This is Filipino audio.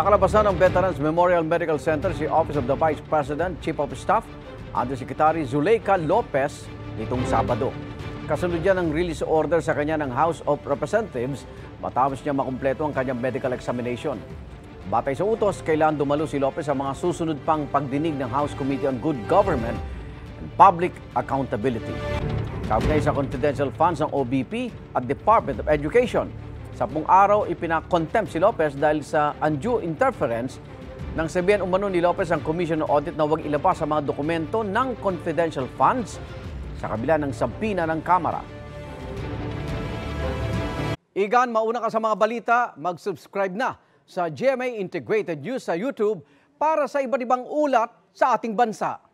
Nakalabasan ng Veterans Memorial Medical Center si Office of the Vice President, Chief of Staff, Undersecretary Zuleika Lopez nitong Sabado. Kasunod yan ng release order sa kanya ng House of Representatives matapos niya makumpleto ang kanyang medical examination. Batay sa utos, kailangan dumalo si Lopez sa mga susunod pang pagdinig ng House Committee on Good Government and Public Accountability. Kaugnay sa confidential funds ng OBP at Department of Education. 10 araw ipinakontempt si Lopez dahil sa undue interference nang sabihan umano ni Lopez ang Commission on Audit na huwag ilabas ang mga dokumento ng confidential funds sa kabila ng sampina ng Kamara. Igan, mauna ka sa mga balita, mag-subscribe na sa GMA Integrated News sa YouTube para sa iba't ibang ulat sa ating bansa.